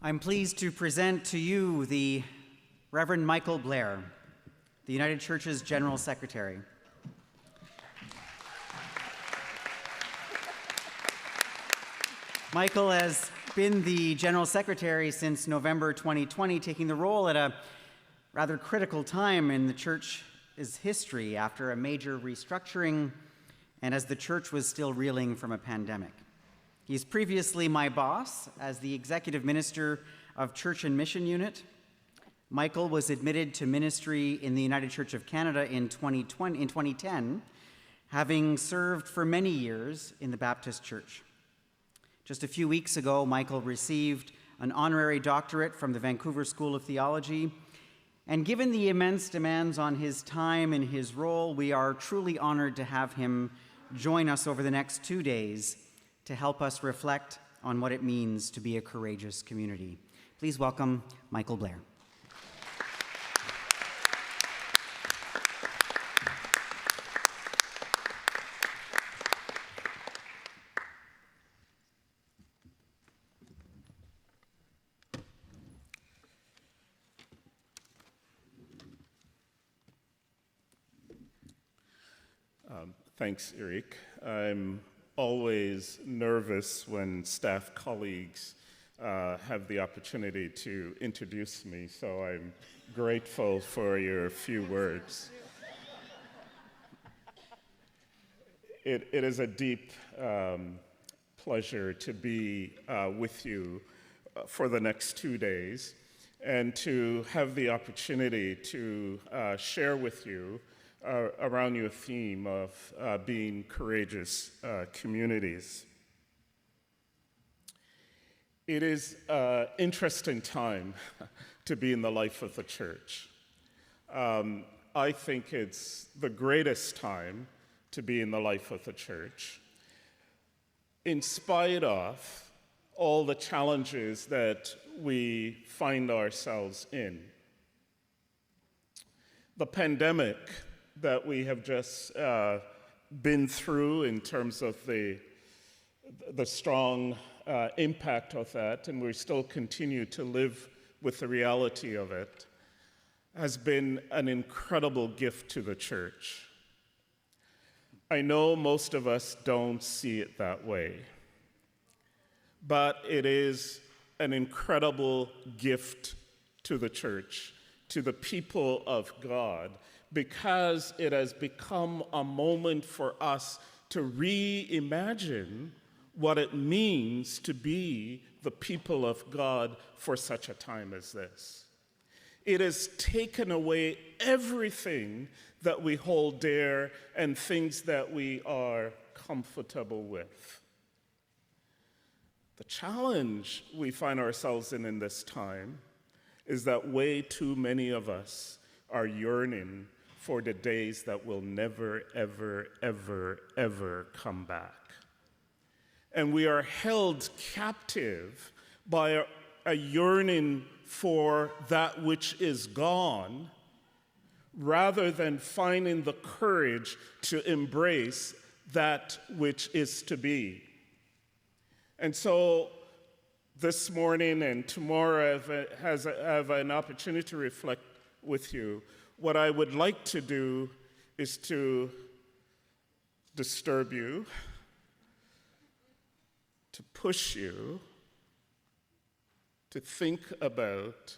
I'm pleased to present to you the Reverend Michael Blair, the United Church's General Secretary. Michael has been the General Secretary since November 2020, taking the role at a rather critical time in the Church's history after a major restructuring and as the Church was still reeling from a pandemic. He's previously my boss as the Executive Minister of Church and Mission Unit. Michael was admitted to ministry in the United Church of Canada in 2010, having served for many years in the Baptist Church. Just a few weeks ago, Michael received an honorary doctorate from the Vancouver School of Theology, and given the immense demands on his time and his role, we are truly honored to have him join us over the next 2 days to help us reflect on what it means to be a courageous community. Please welcome Michael Blair. Thanks, Eric. I'm always nervous when staff colleagues have the opportunity to introduce me, so I'm grateful for your few words. It is a deep pleasure to be with you for the next 2 days and to have the opportunity to share with you around your theme of being courageous communities. It is an interesting time to be in the life of the church. I think it's the greatest time to be in the life of the church, in spite of all the challenges that we find ourselves in. The pandemic that we have just been through in terms of the strong impact of that, and we still continue to live with the reality of it, has been an incredible gift to the church. I know most of us don't see it that way, but it is an incredible gift to the church, to the people of God, because it has become a moment for us to reimagine what it means to be the people of God for such a time as this. It has taken away everything that we hold dear and things that we are comfortable with. The challenge we find ourselves in this time is that way too many of us are yearning for the days that will never, ever, ever, ever come back. And we are held captive by a yearning for that which is gone, rather than finding the courage to embrace that which is to be. And so this morning and tomorrow I have an opportunity to reflect with you. What I would like to do is to disturb you, to push you, to think about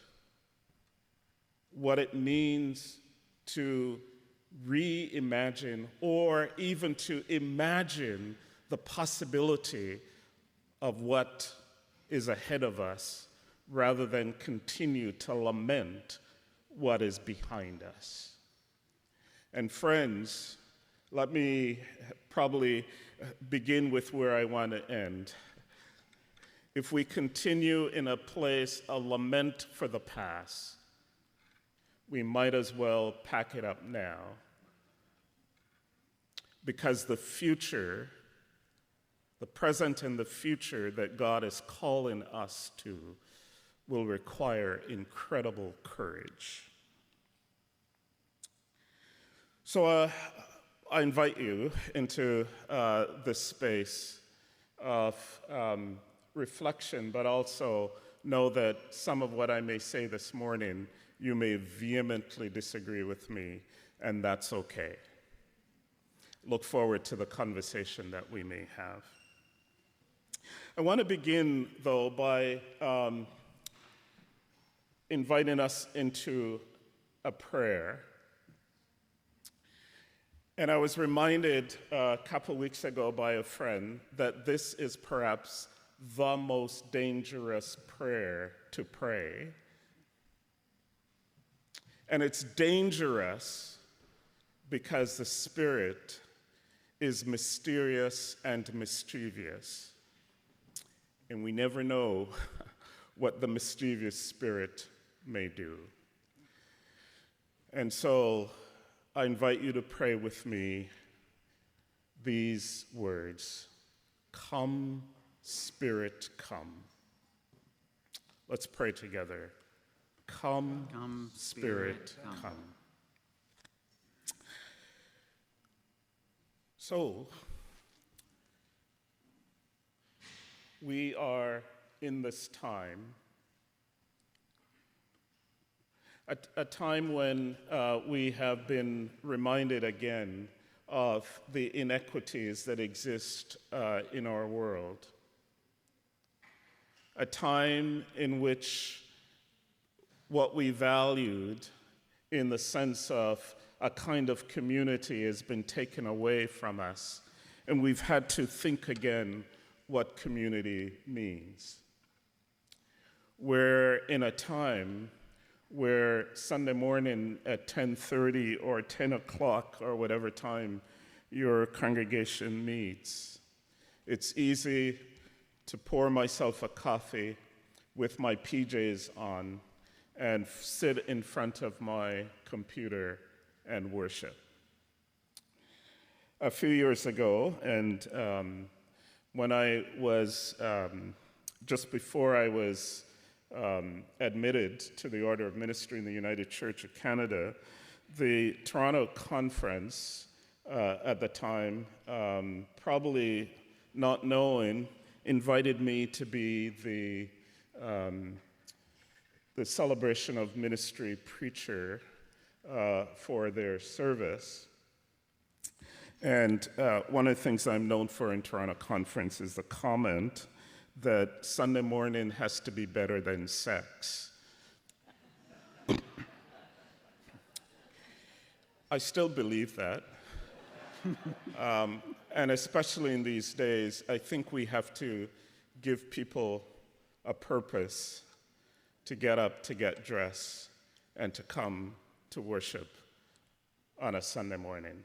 what it means to reimagine or even to imagine the possibility of what is ahead of us rather than continue to lament what is behind us. And friends, let me probably begin with where I want to end. If we continue in a place of lament for the past, we might as well pack it up now, because the future, the present and the future that God is calling us to will require incredible courage. So I invite you into this space of reflection, but also know that some of what I may say this morning, you may vehemently disagree with me, and that's okay. Look forward to the conversation that we may have. I want to begin, though, by inviting us into a prayer. And I was reminded a couple weeks ago by a friend that this is perhaps the most dangerous prayer to pray. And it's dangerous because the Spirit is mysterious and mischievous. And we never know what the mischievous spirit may do. And so I invite you to pray with me these words: "Come, Spirit, come." Let's pray together. Come, Spirit, come. So, we are in this time, a time when we have been reminded again of the inequities that exist in our world. A time in which what we valued in the sense of a kind of community has been taken away from us, and we've had to think again what community means. We're in a time where Sunday morning at 10:30 or 10 o'clock or whatever time your congregation meets, it's easy to pour myself a coffee with my PJs on and sit in front of my computer and worship. A few years ago, and when I was, just before I was admitted to the Order of Ministry in the United Church of Canada, the Toronto Conference at the time, probably not knowing, invited me to be the celebration of ministry preacher for their service. And one of the things I'm known for in Toronto Conference is the comment that Sunday morning has to be better than sex. I still believe that. And especially in these days, I think we have to give people a purpose to get up, to get dressed, and to come to worship on a Sunday morning.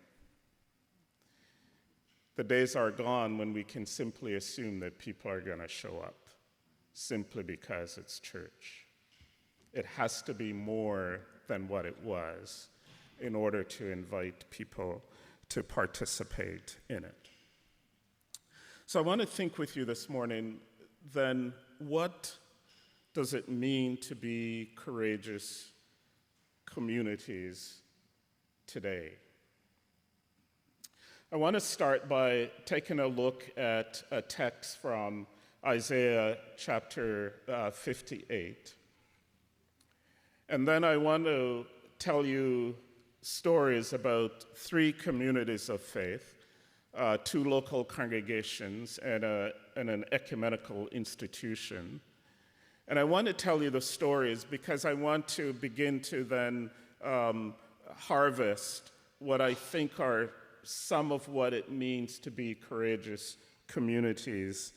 The days are gone when we can simply assume that people are going to show up simply because it's church. It has to be more than what it was in order to invite people to participate in it. So I want to think with you this morning, then, what does it mean to be courageous communities today? I want to start by taking a look at a text from Isaiah chapter 58. And then I want to tell you stories about 3 communities of faith, 2 local congregations, and an ecumenical institution. And I want to tell you the stories because I want to begin to then harvest what I think are some of what it means to be courageous communities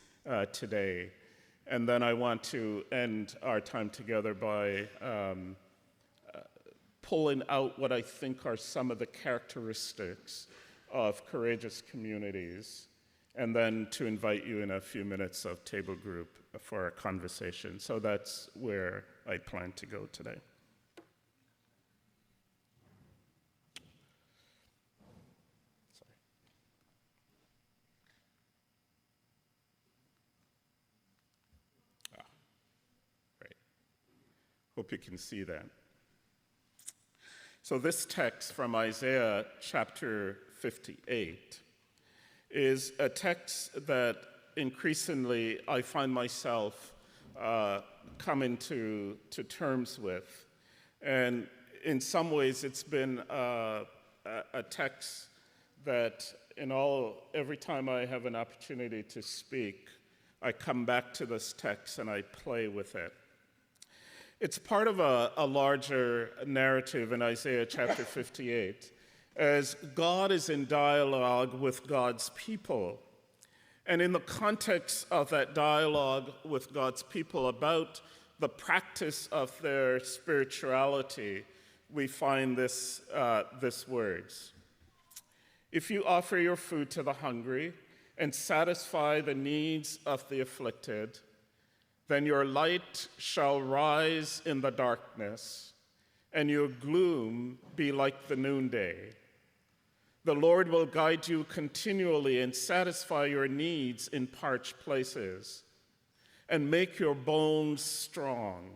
today. And then I want to end our time together by pulling out what I think are some of the characteristics of courageous communities, and then to invite you in a few minutes of table group for a conversation. So that's where I plan to go today. Hope you can see that. So this text from Isaiah chapter 58 is a text that increasingly I find myself coming to terms with. And in some ways, it's been a text that every time I have an opportunity to speak, I come back to this text and I play with it. It's part of a larger narrative in Isaiah chapter 58, as God is in dialogue with God's people. And in the context of that dialogue with God's people about the practice of their spirituality, we find this words. If you offer your food to the hungry and satisfy the needs of the afflicted, then your light shall rise in the darkness, and your gloom be like the noonday. The Lord will guide you continually and satisfy your needs in parched places, and make your bones strong.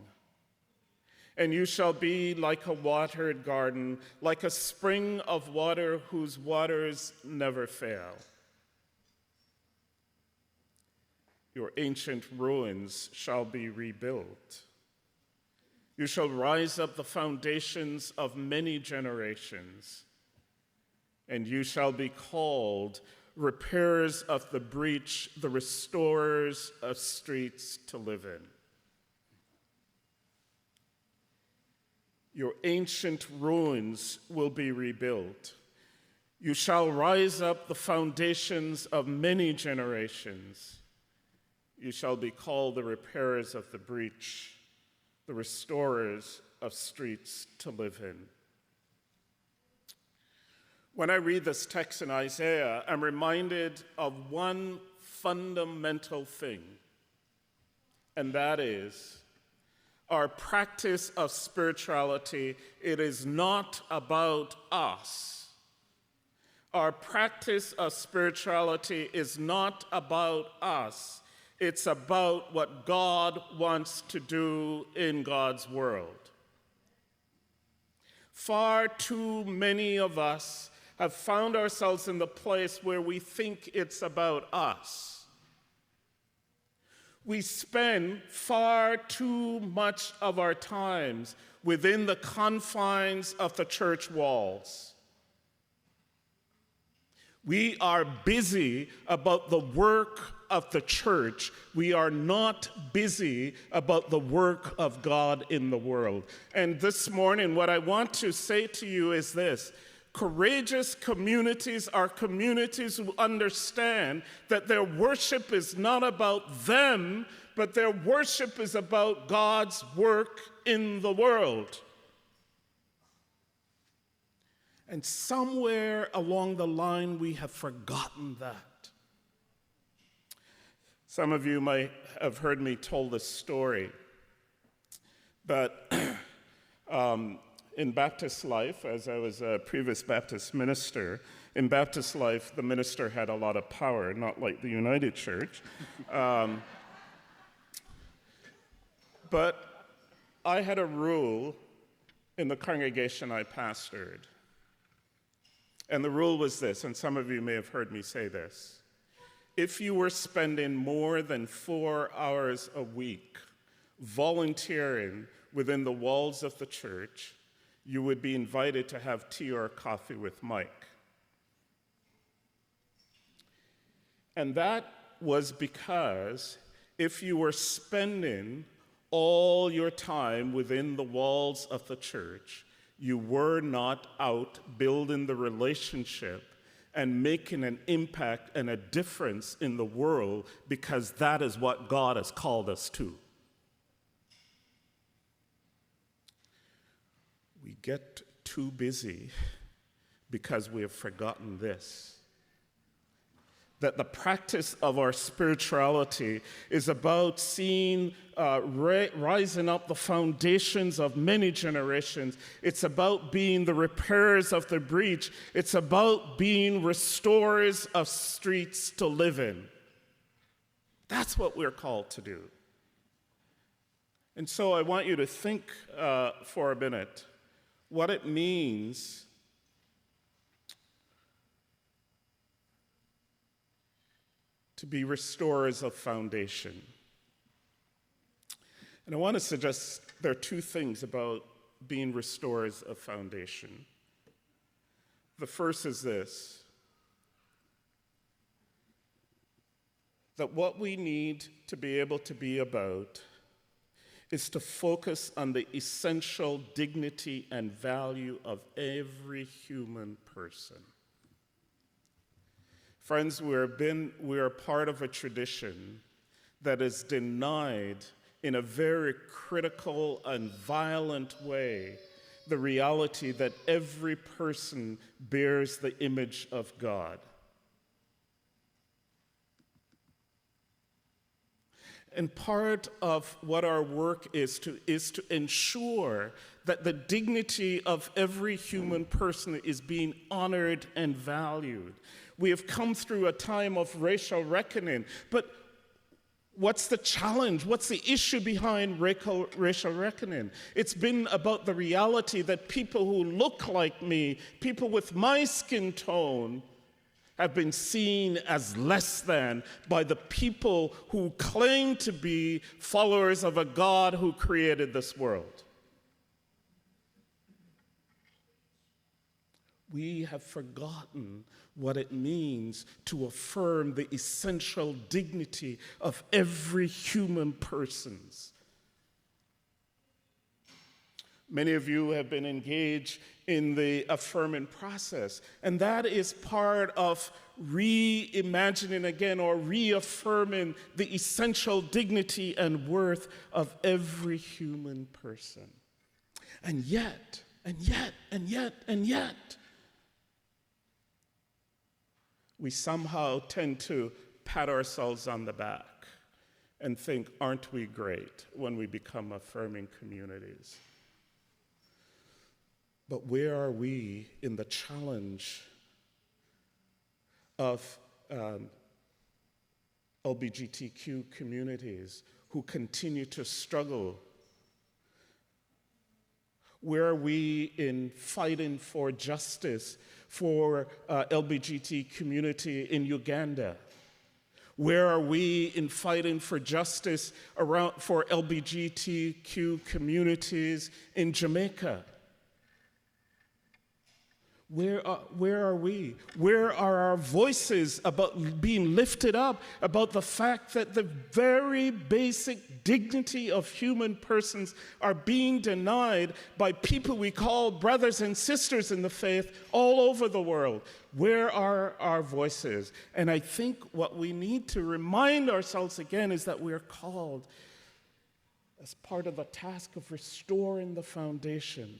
And you shall be like a watered garden, like a spring of water whose waters never fail. Your ancient ruins shall be rebuilt. You shall rise up the foundations of many generations, and you shall be called repairers of the breach, the restorers of streets to live in. Your ancient ruins will be rebuilt. You shall rise up the foundations of many generations. You shall be called the repairers of the breach, the restorers of streets to live in. When I read this text in Isaiah, I'm reminded of one fundamental thing, and that is our practice of spirituality. It is not about us. Our practice of spirituality is not about us. It's about what God wants to do in God's world. Far too many of us have found ourselves in the place where we think it's about us. We spend far too much of our times within the confines of the church walls. We are busy about the work of the church. We are not busy about the work of God in the world. And this morning, what I want to say to you is this: courageous communities are communities who understand that their worship is not about them, but their worship is about God's work in the world. And somewhere along the line, we have forgotten that. Some of you might have heard me tell this story, but in Baptist life, as I was a previous Baptist minister, in Baptist life, the minister had a lot of power, not like the United Church. But I had a rule in the congregation I pastored. And the rule was this, and some of you may have heard me say this: if you were spending more than 4 hours a week volunteering within the walls of the church, you would be invited to have tea or coffee with Mike. And that was because if you were spending all your time within the walls of the church, you were not out building the relationship and making an impact and a difference in the world, because that is what God has called us to. We get too busy because we have forgotten this: that the practice of our spirituality is about seeing, rising up the foundations of many generations. It's about being the repairers of the breach. It's about being restorers of streets to live in. That's what we're called to do. And so I want you to think for a minute what it means to be restorers of foundation. And I want to suggest there are two things about being restorers of foundation. The first is this, that what we need to be able to be about is to focus on the essential dignity and value of every human person. Friends, we are part of a tradition that has denied in a very critical and violent way the reality that every person bears the image of God. And part of what our work is to ensure that the dignity of every human person is being honored and valued. We have come through a time of racial reckoning, but what's the challenge? What's the issue behind racial reckoning? It's been about the reality that people who look like me, people with my skin tone, have been seen as less than by the people who claim to be followers of a God who created this world. We have forgotten what it means to affirm the essential dignity of every human person. Many of you have been engaged in the affirming process, and that is part of reimagining again or reaffirming the essential dignity and worth of every human person. And yet, we somehow tend to pat ourselves on the back and think, aren't we great, when we become affirming communities. But where are we in the challenge of LGBTQ communities who continue to struggle? Where are we in fighting for justice for LGBT community in Uganda? Where are we in fighting for justice for LGBTQ communities in Jamaica? Where are we? Where are our voices about being lifted up, about the fact that the very basic dignity of human persons are being denied by people we call brothers and sisters in the faith all over the world? Where are our voices? And I think what we need to remind ourselves again is that we are called as part of the task of restoring the foundation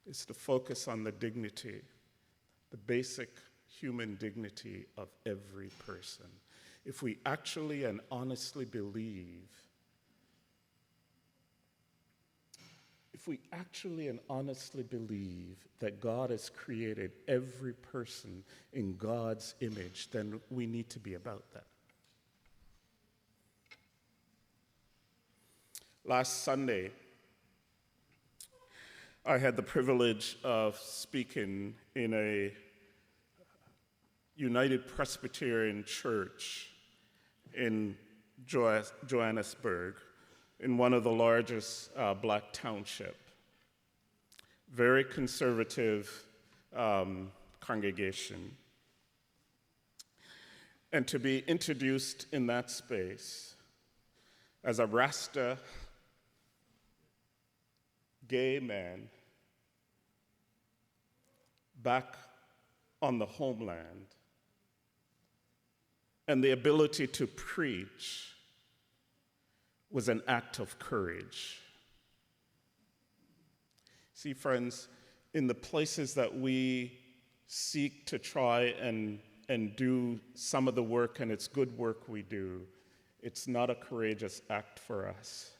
is to focus on the dignity, the basic human dignity of every person. If we actually and honestly believe, that God has created every person in God's image, then we need to be about that. Last Sunday, I had the privilege of speaking in a United Presbyterian Church in Johannesburg, in one of the largest black townships. Very conservative congregation. And to be introduced in that space as a Rasta gay man back on the homeland, and the ability to preach was an act of courage. See, friends, in the places that we seek to try and do some of the work, and it's good work we do, it's not a courageous act for us.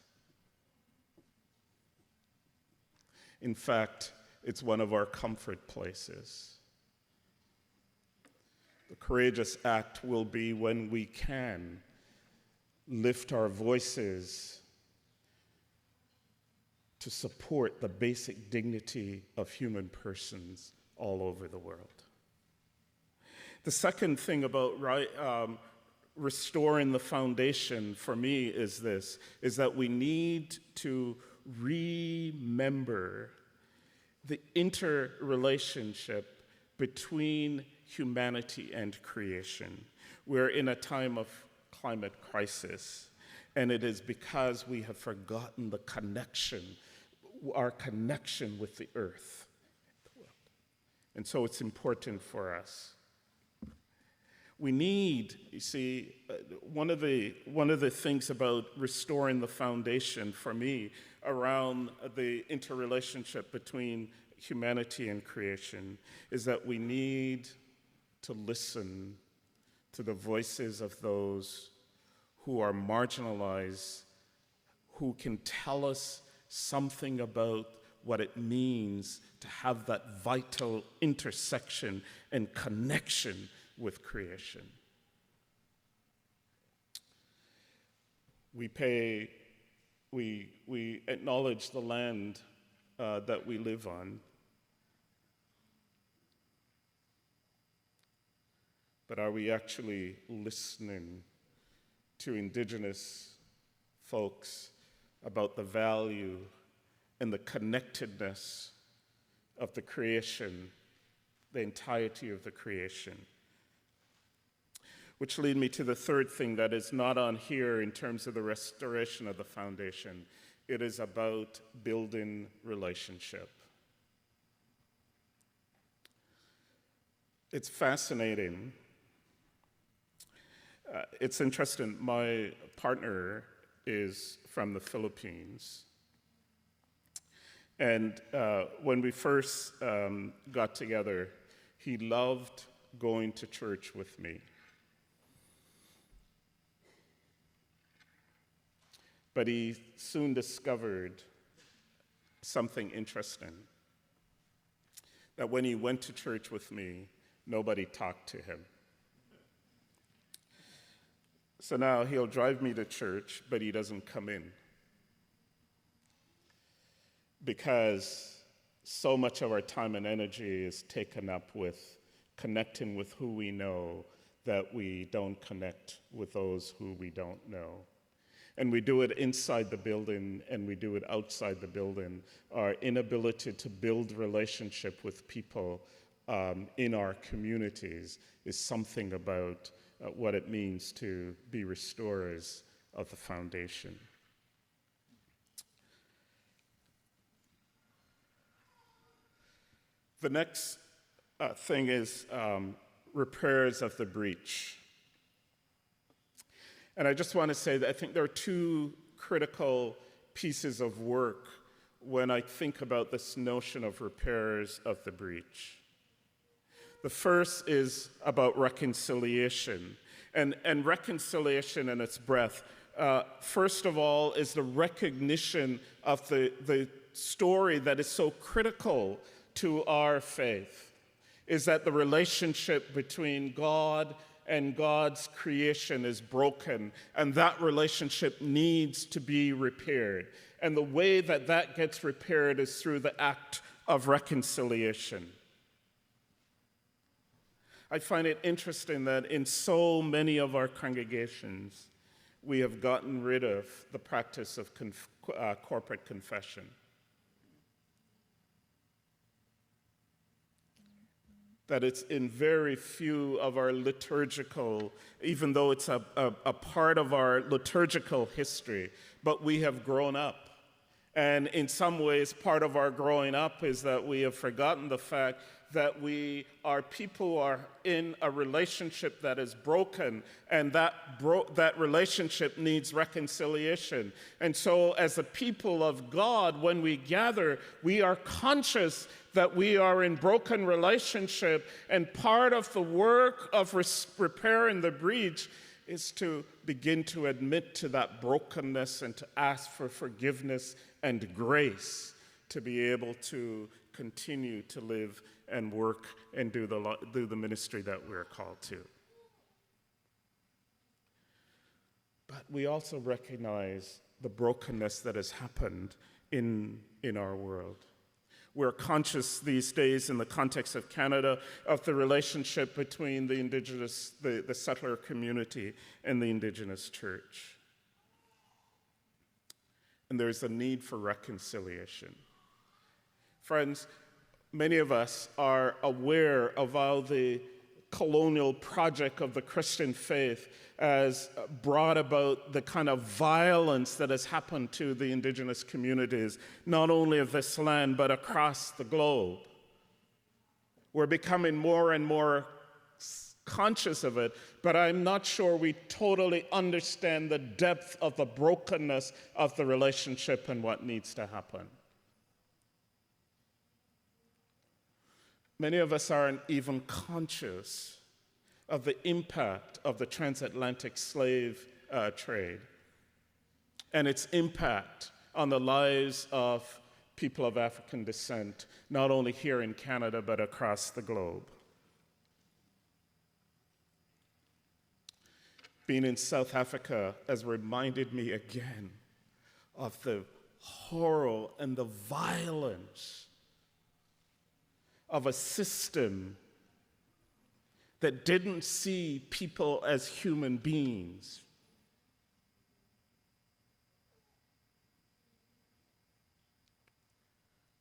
In fact, it's one of our comfort places. The courageous act will be when we can lift our voices to support the basic dignity of human persons all over the world. The second thing about restoring the foundation for me is this, is that we need to remember the interrelationship between humanity and creation. We're in a time of climate crisis, and it is because we have forgotten the connection, our connection with the earth. And so it's important for us. We need, you see, one of the things about restoring the foundation for me around the interrelationship between humanity and creation is that we need to listen to the voices of those who are marginalized, who can tell us something about what it means to have that vital intersection and connection with creation. We acknowledge the land that we live on, but are we actually listening to Indigenous folks about the value and the connectedness of the creation, the entirety of the creation? Which lead me to the third thing that is not on here in terms of the restoration of the foundation. It is about building relationship. It's fascinating. It's interesting. My partner is from the Philippines. And when we first got together, he loved going to church with me. But he soon discovered something interesting, that when he went to church with me, nobody talked to him. So now he'll drive me to church, but he doesn't come in, because so much of our time and energy is taken up with connecting with who we know that we don't connect with those who we don't know. And we do it inside the building and we do it outside the building. Our inability to build relationship with people in our communities is something about what it means to be restorers of the foundation. The next thing is repairs of the breach. And I just want to say that I think there are two critical pieces of work when I think about this notion of repairs of the breach. The first is about reconciliation. And reconciliation in its breadth, first of all, is the recognition of the story that is so critical to our faith, is that the relationship between God and God's creation is broken, and that relationship needs to be repaired. And the way that that gets repaired is through the act of reconciliation. I find it interesting that in so many of our congregations, we have gotten rid of the practice of corporate confession. That it's in very few of our liturgical, even though it's a part of our liturgical history, but we have grown up. And in some ways, part of our growing up is that we have forgotten the fact that we are people who are in a relationship that is broken, and that relationship needs reconciliation. And so as a people of God, when we gather, we are conscious that we are in broken relationship, and part of the work of repairing the breach is to begin to admit to that brokenness and to ask for forgiveness and grace to be able to continue to live and work and do the ministry that we're called to. But we also recognize the brokenness that has happened in our world. We're conscious these days in the context of Canada of the relationship between the Indigenous, the settler community and the Indigenous church. And there's a need for reconciliation. Friends, many of us are aware of how the colonial project of the Christian faith has brought about the kind of violence that has happened to the Indigenous communities, not only of this land, but across the globe. We're becoming more and more conscious of it, but I'm not sure we totally understand the depth of the brokenness of the relationship and what needs to happen. Many of us aren't even conscious of the impact of the transatlantic slave trade and its impact on the lives of people of African descent, not only here in Canada, but across the globe. Being in South Africa has reminded me again of the horror and the violence of a system that didn't see people as human beings.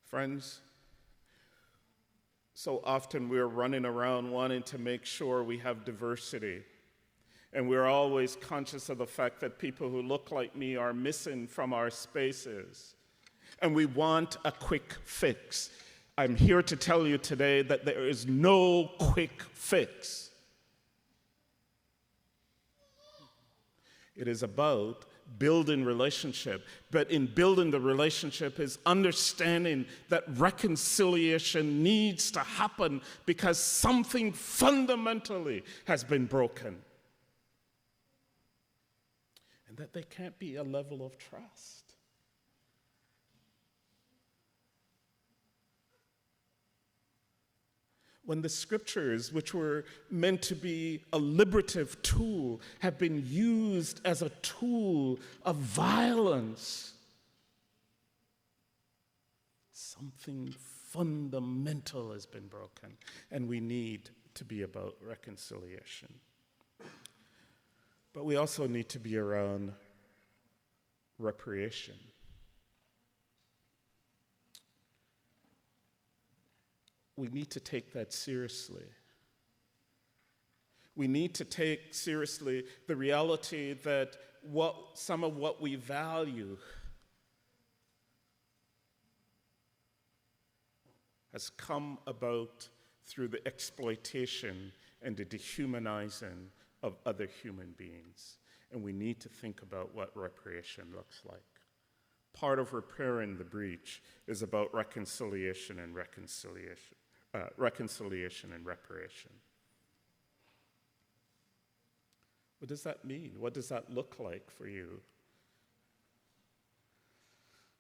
Friends, so often we're running around wanting to make sure we have diversity. And we're always conscious of the fact that people who look like me are missing from our spaces. And we want a quick fix. I'm here to tell you today that there is no quick fix. It is about building relationship, but in building the relationship is understanding that reconciliation needs to happen because something fundamentally has been broken. And that there can't be a level of trust. When the scriptures, which were meant to be a liberative tool, have been used as a tool of violence, something fundamental has been broken, and we need to be about reconciliation. But we also need to be around reparation. We need to take that seriously. We need to take seriously the reality that some of what we value has come about through the exploitation and the dehumanizing of other human beings. And we need to think about what reparation looks like. Part of repairing the breach is about reconciliation and reparation. What does that mean? What does that look like for you?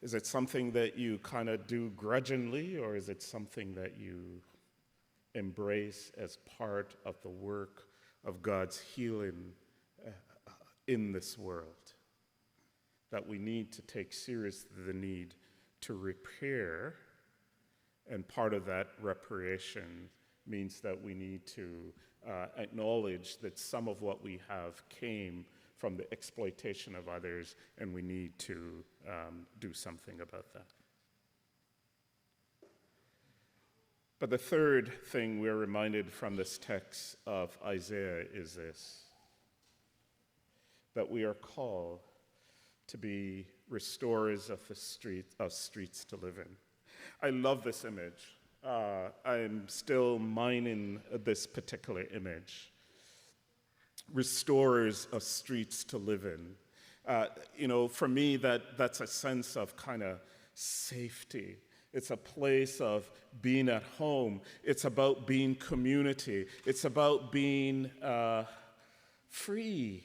Is it something that you kind of do grudgingly, or is it something that you embrace as part of the work of God's healing in this world? That we need to take seriously the need to repair, and part of that reparation means that we need to acknowledge that some of what we have came from the exploitation of others, and we need to do something about that. But the third thing we're reminded from this text of Isaiah is this: that we are called to be restorers of streets to live in. I love this image. I'm still mining this particular image. Restorers of streets to live in. For me, that's a sense of kind of safety. It's a place of being at home. It's about being community. It's about being free.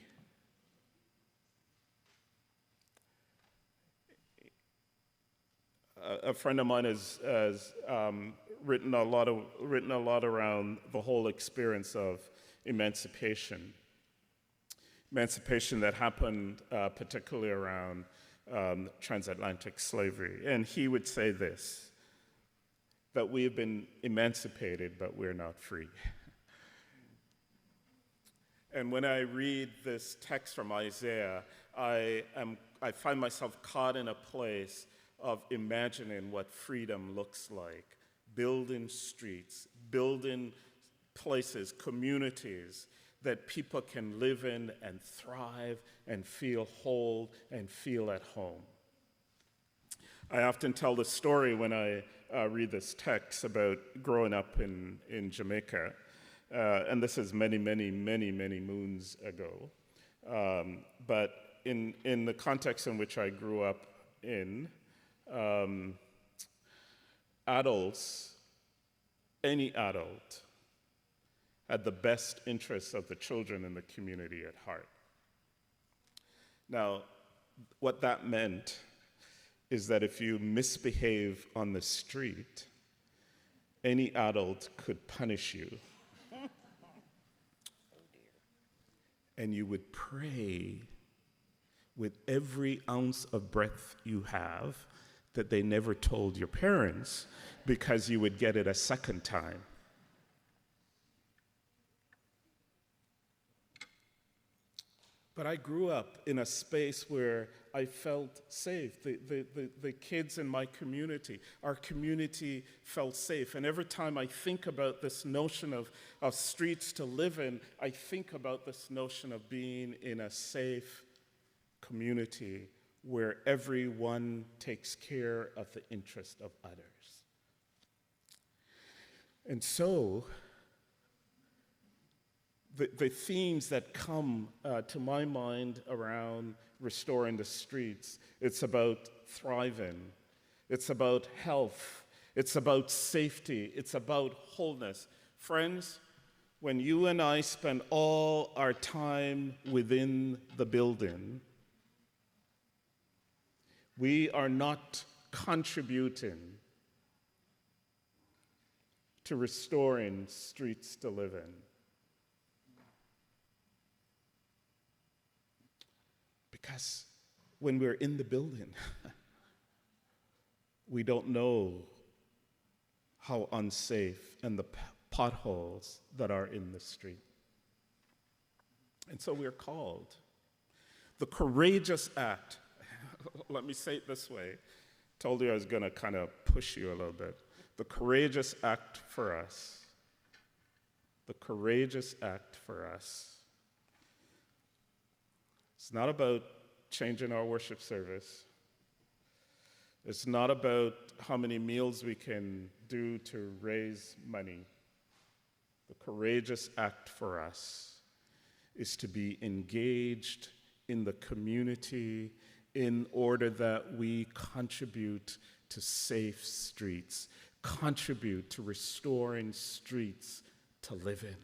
A friend of mine has written a lot around the whole experience of emancipation that happened particularly around transatlantic slavery. And he would say this: that we have been emancipated, but we're not free. And when I read this text from Isaiah, I find myself caught in a place of imagining what freedom looks like. Building streets, building places, communities that people can live in and thrive and feel whole and feel at home. I often tell the story when I read this text about growing up in Jamaica. And this is many, many, many, many moons ago. But in the context in which I grew up in, adults, any adult, had the best interests of the children in the community at heart. Now, what that meant is that if you misbehave on the street, any adult could punish you. And you would pray with every ounce of breath you have that they never told your parents, because you would get it a second time. But I grew up in a space where I felt safe. The kids in my community, our community felt safe. And every time I think about this notion of streets to live in, I think about this notion of being in a safe community where everyone takes care of the interest of others. And so, the themes that come to my mind around restoring the streets, it's about thriving, it's about health, it's about safety, it's about wholeness. Friends, when you and I spend all our time within the building, we are not contributing to restoring streets to live in. Because when we're in the building, we don't know how unsafe and the potholes that are in the street. And so we're called. The courageous act, let me say it this way. Told you I was going to kind of push you a little bit. The courageous act for us, it's not about changing our worship service. It's not about how many meals we can do to raise money. The courageous act for us is to be engaged in the community in order that we contribute to safe streets, contribute to restoring streets to live in.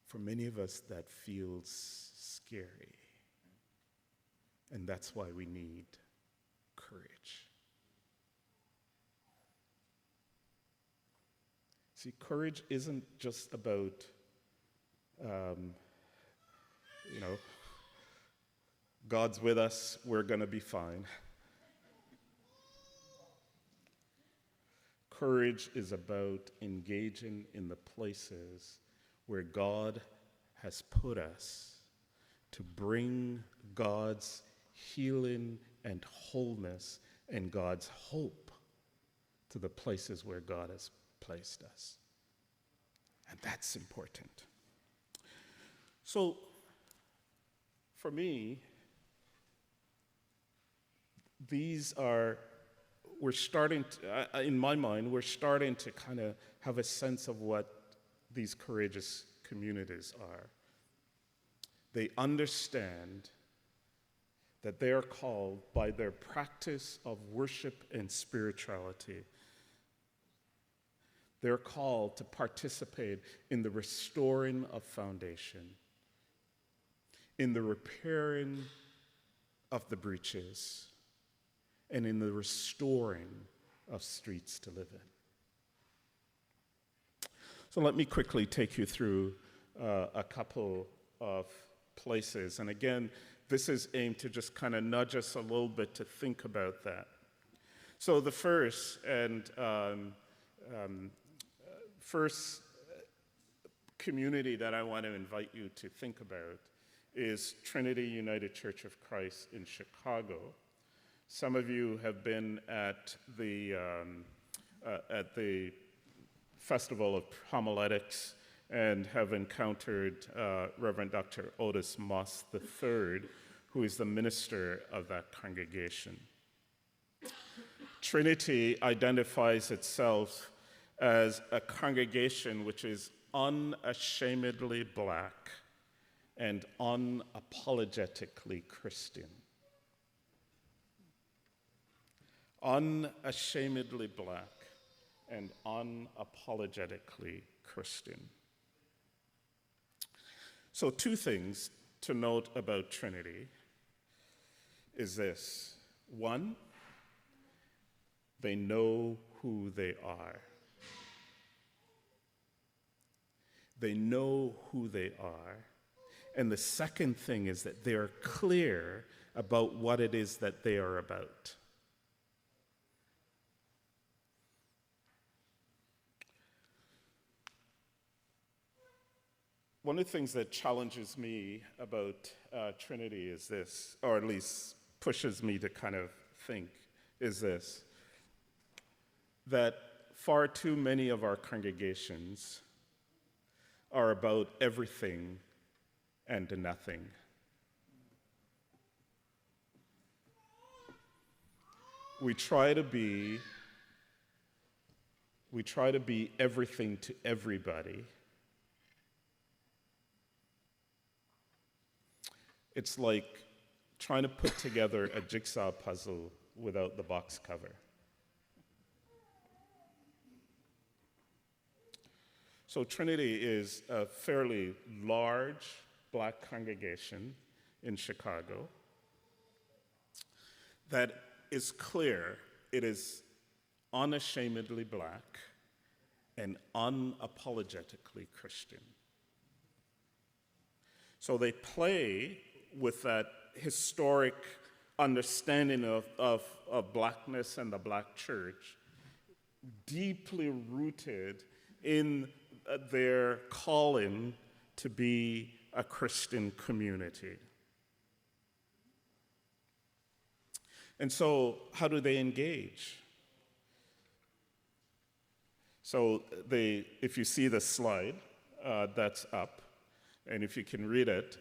For many of us, that feels scary. And that's why we need courage. See, courage isn't just about, God's with us, we're going to be fine. Courage is about engaging in the places where God has put us to bring God's healing and wholeness and God's hope to the places where God has placed us. And that's important. So, for me, we're starting to, in my mind, we're starting to kind of have a sense of what these courageous communities are. They understand that they are called by their practice of worship and spirituality. They're called to participate in the restoring of foundation, in the repairing of the breaches, and in the restoring of streets to live in. So let me quickly take you through a couple of places. And again, this is aimed to just kind of nudge us a little bit to think about that. So the first community that I want to invite you to think about is Trinity United Church of Christ in Chicago. Some of you have been at the Festival of Homiletics and have encountered Reverend Dr. Otis Moss III, who is the minister of that congregation. Trinity identifies itself as a congregation which is unashamedly Black and unapologetically Christian. Unashamedly Black and unapologetically Christian. So 2 things to note about Trinity is this. 1, they know who they are. They know who they are. And the second thing is that they are clear about what it is that they are about. One of the things that challenges me about Trinity is this, or at least pushes me to kind of think, is this, that far too many of our congregations are about everything and nothing. We try to be everything to everybody. It's like trying to put together a jigsaw puzzle without the box cover. So Trinity is a fairly large Black congregation in Chicago that is clear it is unashamedly Black and unapologetically Christian. So they play with that historic understanding of Blackness and the Black church, deeply rooted in their calling to be a Christian community. And so, how do they engage? So, if you see the slide that's up, and if you can read it,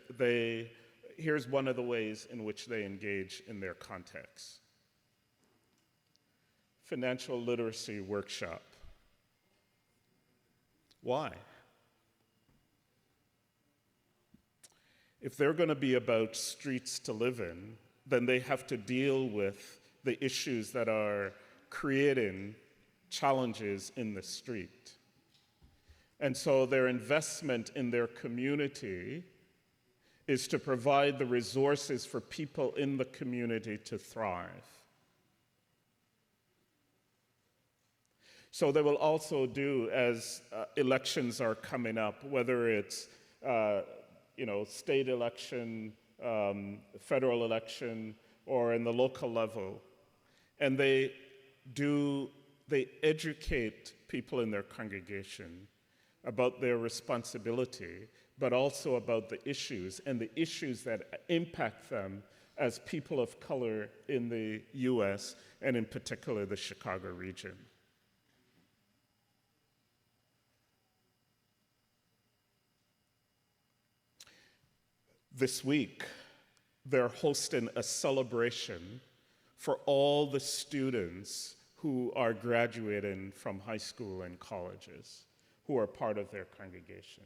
here's one of the ways in which they engage in their context. Financial literacy workshop. Why? If they're going to be about streets to live in, then they have to deal with the issues that are creating challenges in the street. And so their investment in their community is to provide the resources for people in the community to thrive. So they will also do, as elections are coming up, whether it's state election, federal election, or in the local level, and they educate people in their congregation about their responsibility, but also about the issues and the issues that impact them as people of color in the US, and in particular the Chicago region. This week, they're hosting a celebration for all the students who are graduating from high school and colleges, who are part of their congregation.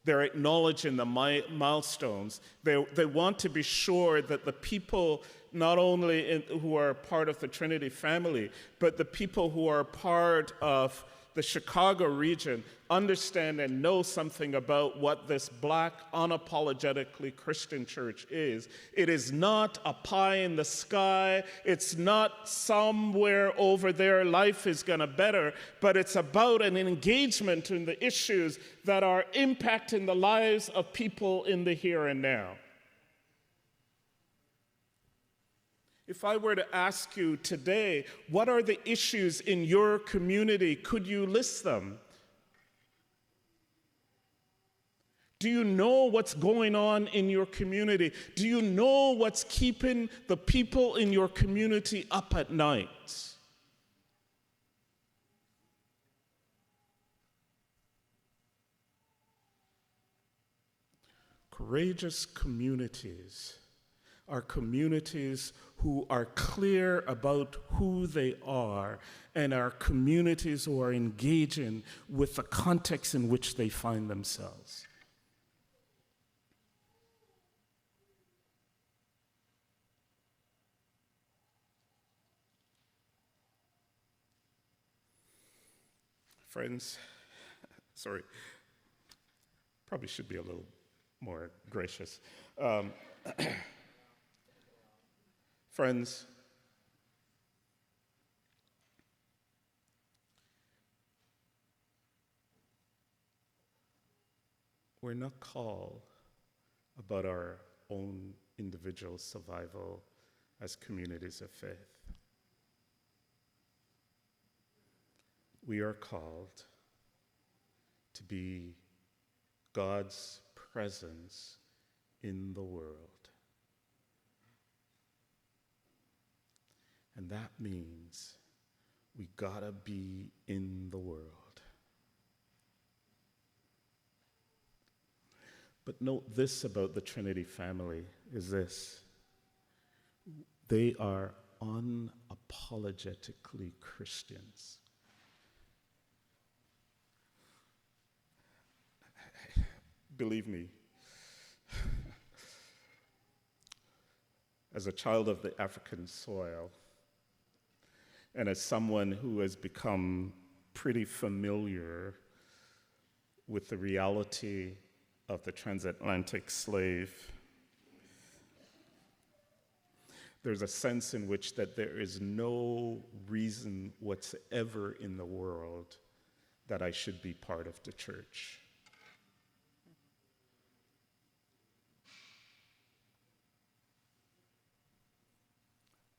They're acknowledging the milestones. They want to be sure that the people, not only who are part of the Trinity family, but the people who are part of the Chicago region understand and know something about what this Black, unapologetically Christian church is. It is not a pie in the sky. It's not somewhere over there life is going to better, but it's about an engagement in the issues that are impacting the lives of people in the here and now. If I were to ask you today, what are the issues in your community? Could you list them? Do you know what's going on in your community? Do you know what's keeping the people in your community up at night? Courageous communities are communities who are clear about who they are and are communities who are engaging with the context in which they find themselves. Friends, sorry, probably should be a little more gracious. Friends, we're not called about our own individual survival as communities of faith. We are called to be God's presence in the world. And that means we gotta be in the world. But note this about the Trinity family is this: they are unapologetically Christians. Believe me, as a child of the African soil, and as someone who has become pretty familiar with the reality of the transatlantic slave, there's a sense in which that there is no reason whatsoever in the world that I should be part of the church.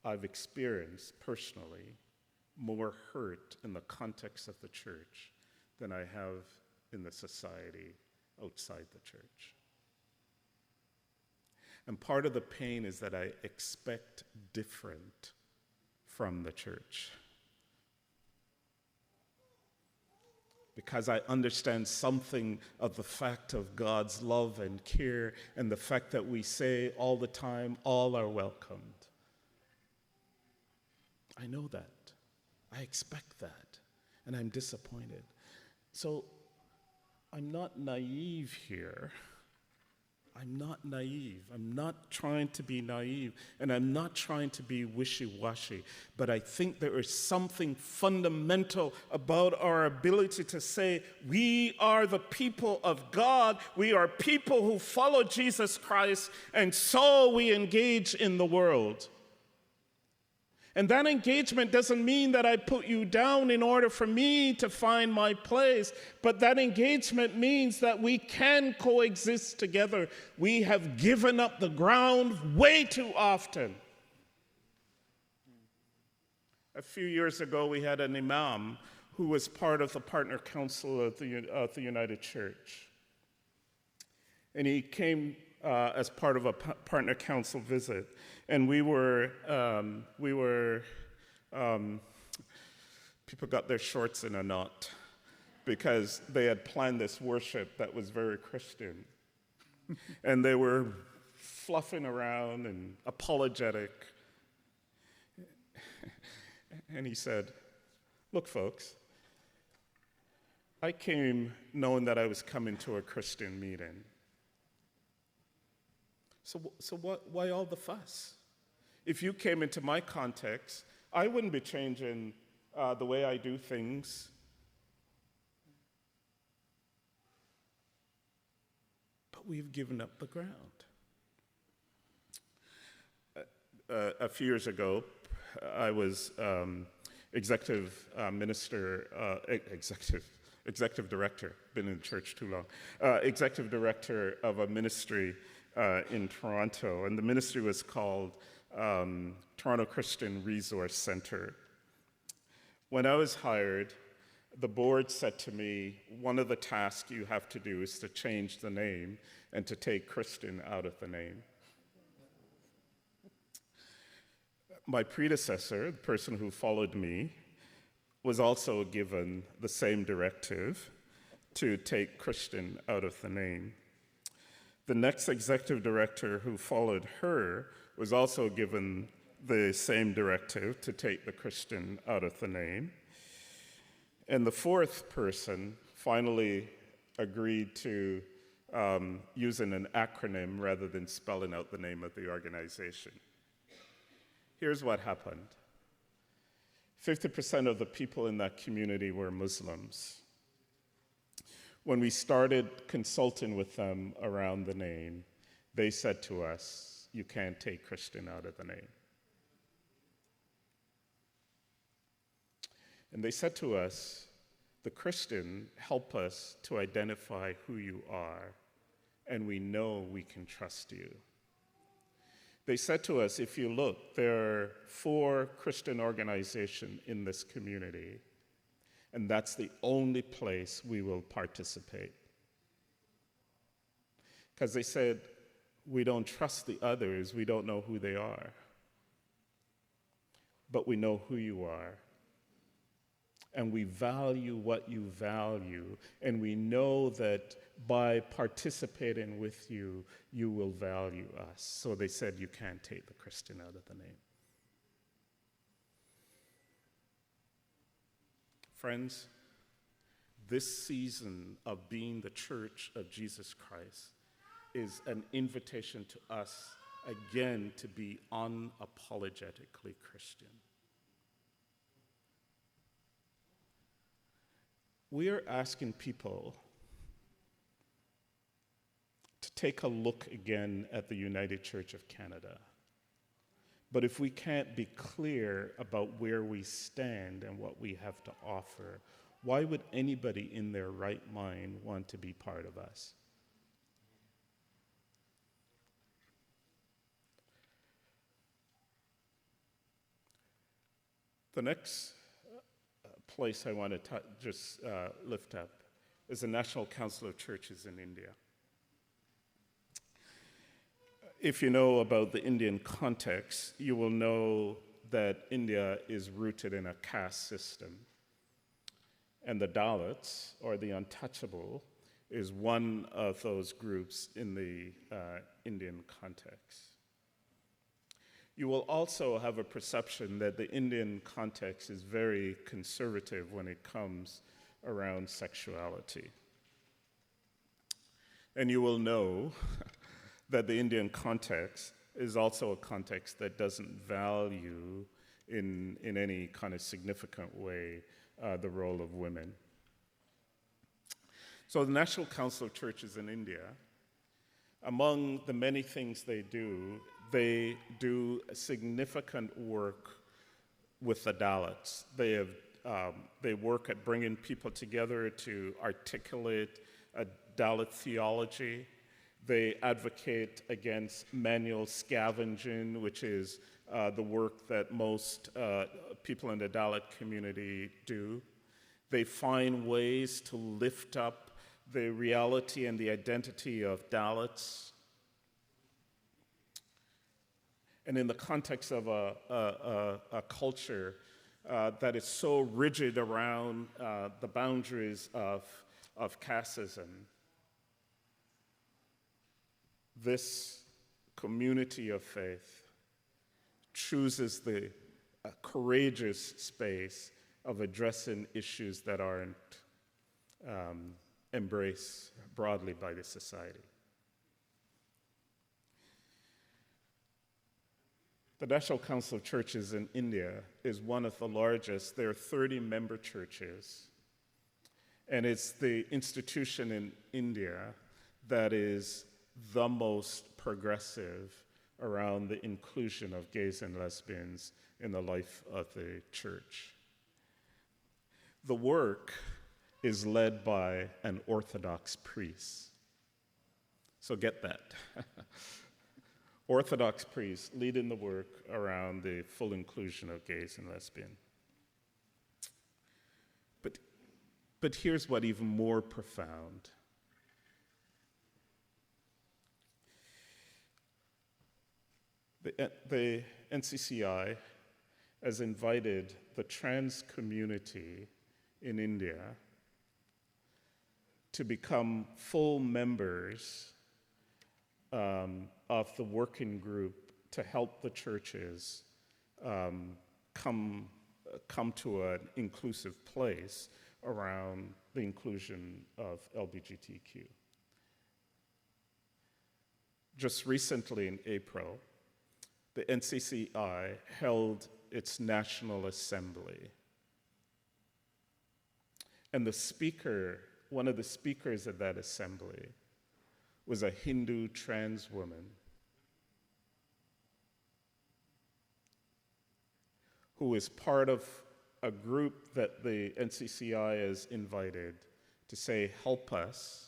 I've experienced personally more hurt in the context of the church than I have in the society outside the church. And part of the pain is that I expect different from the church, because I understand something of the fact of God's love and care and the fact that we say all the time, all are welcomed. I know that. I expect that. And I'm disappointed. So I'm not naive here. I'm not naive. I'm not trying to be naive. And I'm not trying to be wishy-washy. But I think there is something fundamental about our ability to say, we are the people of God. We are people who follow Jesus Christ. And so we engage in the world. And that engagement doesn't mean that I put you down in order for me to find my place, but that engagement means that we can coexist together. We have given up the ground way too often. A few years ago, we had an imam who was part of the partner council of the United Church. And he came as part of a partner council visit. And people got their shorts in a knot because they had planned this worship that was very Christian. And they were fluffing around and apologetic. And he said, look, folks, I came knowing that I was coming to a Christian meeting. So why all the fuss? If you came into my context, I wouldn't be changing the way I do things we've given up the ground. A few years ago, I was executive director, been in church too long, executive director of a ministry in Toronto, and the ministry was called Toronto Christian Resource Center. When I was hired, the board said to me, one of the tasks you have to do is to change the name and to take Christian out of the name. My predecessor, the person who followed me, was also given the same directive to take Christian out of the name. The next executive director who followed her was also given the same directive to take the Christian out of the name. And the fourth person finally agreed to using an acronym rather than spelling out the name of the organization. Here's what happened. 50% of the people in that community were Muslims. When we started consulting with them around the name, they said to us, you can't take Christian out of the name. And they said to us, the Christian help us to identify who you are, and we know we can trust you. They said to us, if you look, there are 4 Christian organizations in this community, and that's the only place we will participate. Because they said, we don't trust the others, we don't know who they are. But we know who you are. And we value what you value, and we know that by participating with you, you will value us. So they said, you can't take the Christian out of the name. Friends, this season of being the Church of Jesus Christ is an invitation to us, again, to be unapologetically Christian. We are asking people to take a look again at the United Church of Canada. But if we can't be clear about where we stand and what we have to offer, why would anybody in their right mind want to be part of us? The next place I want to just lift up is the National Council of Churches in India. If you know about the Indian context, you will know that India is rooted in a caste system. And the Dalits, or the untouchable, is one of those groups in the Indian context. You will also have a perception that the Indian context is very conservative when it comes around sexuality. And you will know that the Indian context is also a context that doesn't value in any kind of significant way the role of women. So the National Council of Churches in India, among the many things they do significant work with the Dalits. They work at bringing people together to articulate a Dalit theology. They advocate against manual scavenging, which is the work that most people in the Dalit community do. They find ways to lift up the reality and the identity of Dalits. And in the context of a culture that is so rigid around the boundaries of casteism, this community of faith chooses the courageous space of addressing issues that aren't embraced broadly by the society. The National Council of Churches in India is one of the largest. There are 30 member churches, and it's the institution in India that is the most progressive around the inclusion of gays and lesbians in the life of the church. The work is led by an Orthodox priest. So get that. Orthodox priests leading the work around the full inclusion of gays and lesbians. But here's what even more profound. The NCCI has invited the trans community in India to become full members of the working group to help the churches come to an inclusive place around the inclusion of LGBTQ. Just recently in April, the NCCI held its National Assembly. And one of the speakers at that assembly was a Hindu trans woman who is part of a group that the NCCI has invited to say, help us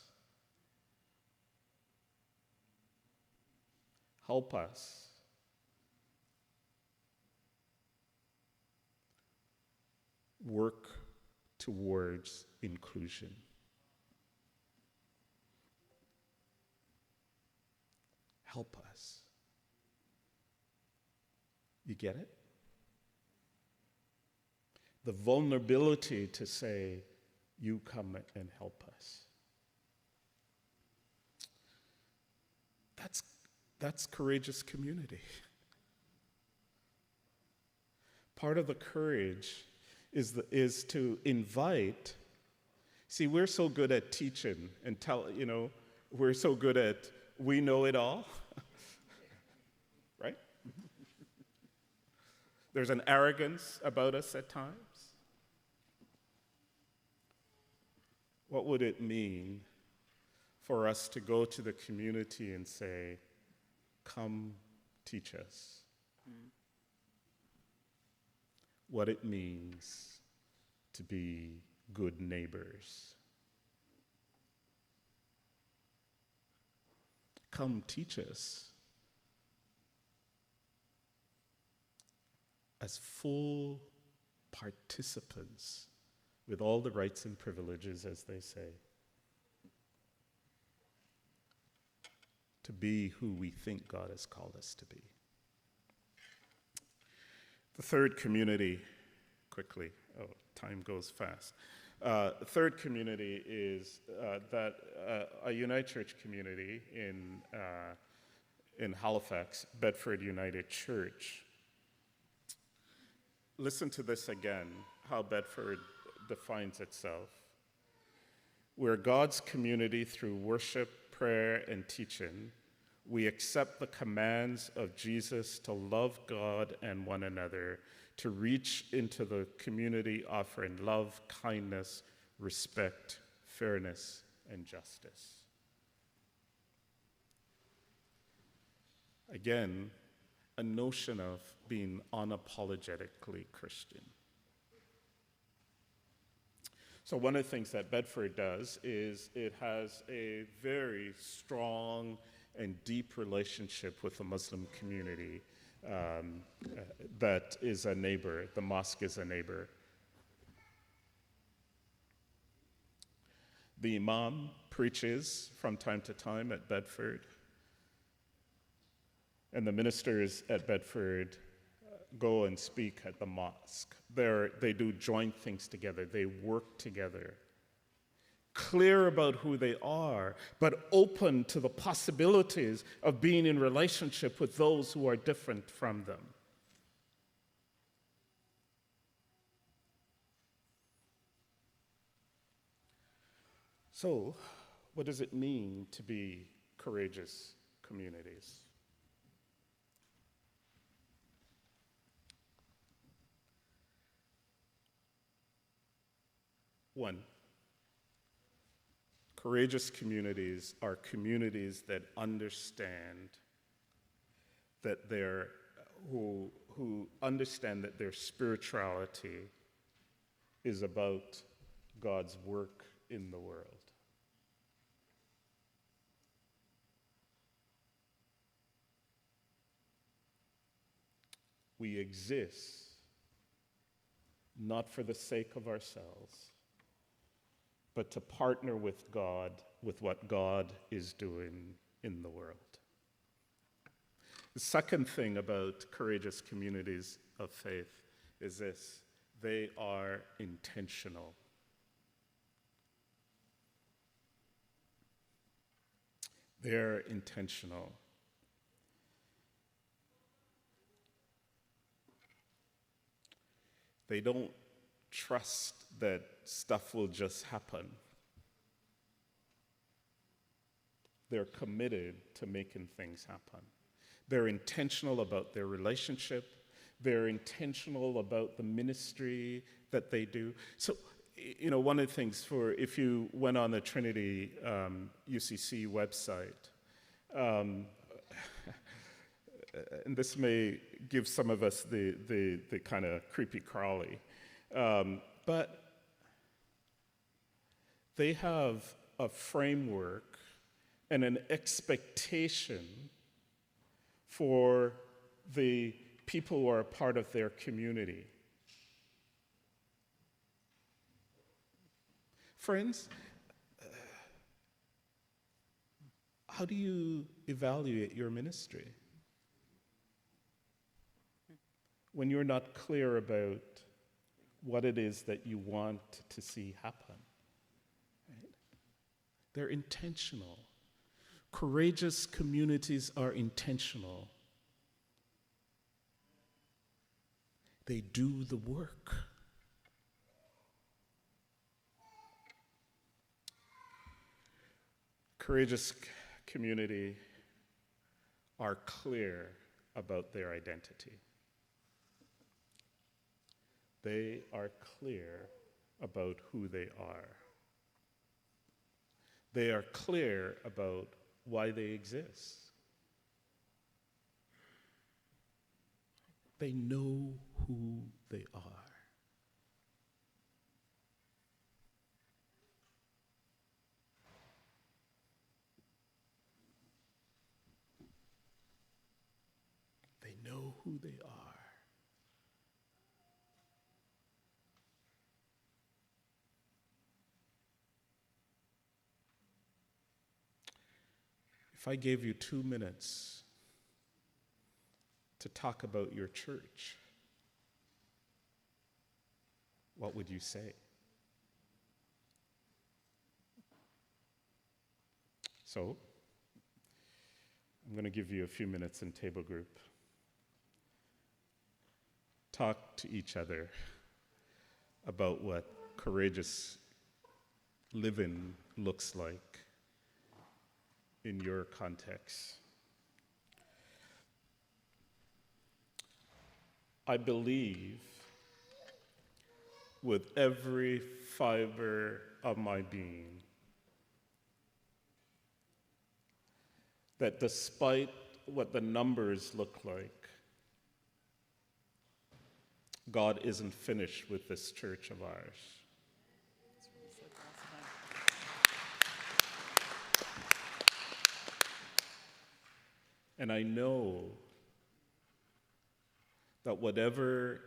work towards inclusion. Help us. You get it? The vulnerability to say, you come and help us. That's courageous community. Part of the courage is to invite. See, we're so good at teaching and we're so good at we know it all, right? There's an arrogance about us at times. What would it mean for us to go to the community and say, come teach us what it means to be good neighbors? Come teach us as full participants with all the rights and privileges, as they say, to be who we think God has called us to be. The third community, quickly, time goes fast. The third community is a United Church community in Halifax, Bedford United Church. Listen to this again, how Bedford defines itself. We're God's community through worship, prayer, and teaching. We accept the commands of Jesus to love God and one another, to reach into the community offering love, kindness, respect, fairness, and justice. Again, a notion of being unapologetically Christian. So one of the things that Bedford does is it has a very strong and deep relationship with the Muslim community that is a neighbor. The mosque is a neighbor. The imam preaches from time to time at Bedford, and the ministers at Bedford go and speak at the mosque. They do joint things together. They work together. Clear about who they are, but open to the possibilities of being in relationship with those who are different from them. So, what does it mean to be courageous communities? One, Courageous communities are communities that understand that who understand that their spirituality is about God's work in the world. We exist not for the sake of ourselves, but to partner with God with what God is doing in the world. The second thing about courageous communities of faith is this: they are intentional. They're intentional. They don't trust that stuff will just happen. They're committed to making things happen. They're intentional about their relationship. They're intentional about the ministry that they do. So, one of the things if you went on the Trinity UCC website, and this may give some of us the kind of creepy crawly, but they have a framework and an expectation for the people who are a part of their community. Friends, how do you evaluate your ministry when you're not clear about what it is that you want to see happen? Right? They're intentional. Courageous communities are intentional. They do the work. Courageous community are clear about their identity. They are clear about who they are. They are clear about why they exist. They know who they are. They know who they are. If I gave you 2 minutes to talk about your church, what would you say? So, I'm going to give you a few minutes in table group. Talk to each other about what courageous living looks like in your context. I believe with every fiber of my being that despite what the numbers look like, God isn't finished with this church of ours. And I know that whatever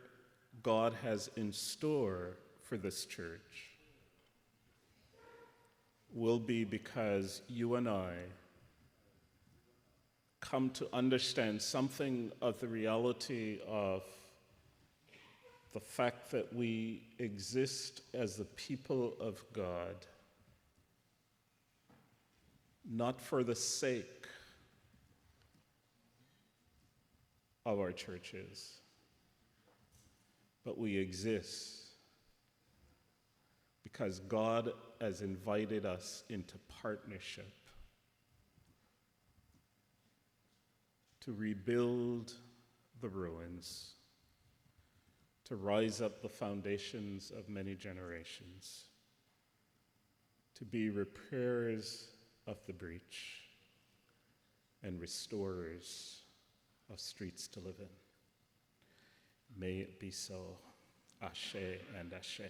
God has in store for this church will be because you and I come to understand something of the reality of the fact that we exist as the people of God, not for the sake of our churches, but we exist because God has invited us into partnership to rebuild the ruins, to rise up the foundations of many generations, to be repairers of the breach and restorers of streets to live in. May it be so. Ashe and Ashe.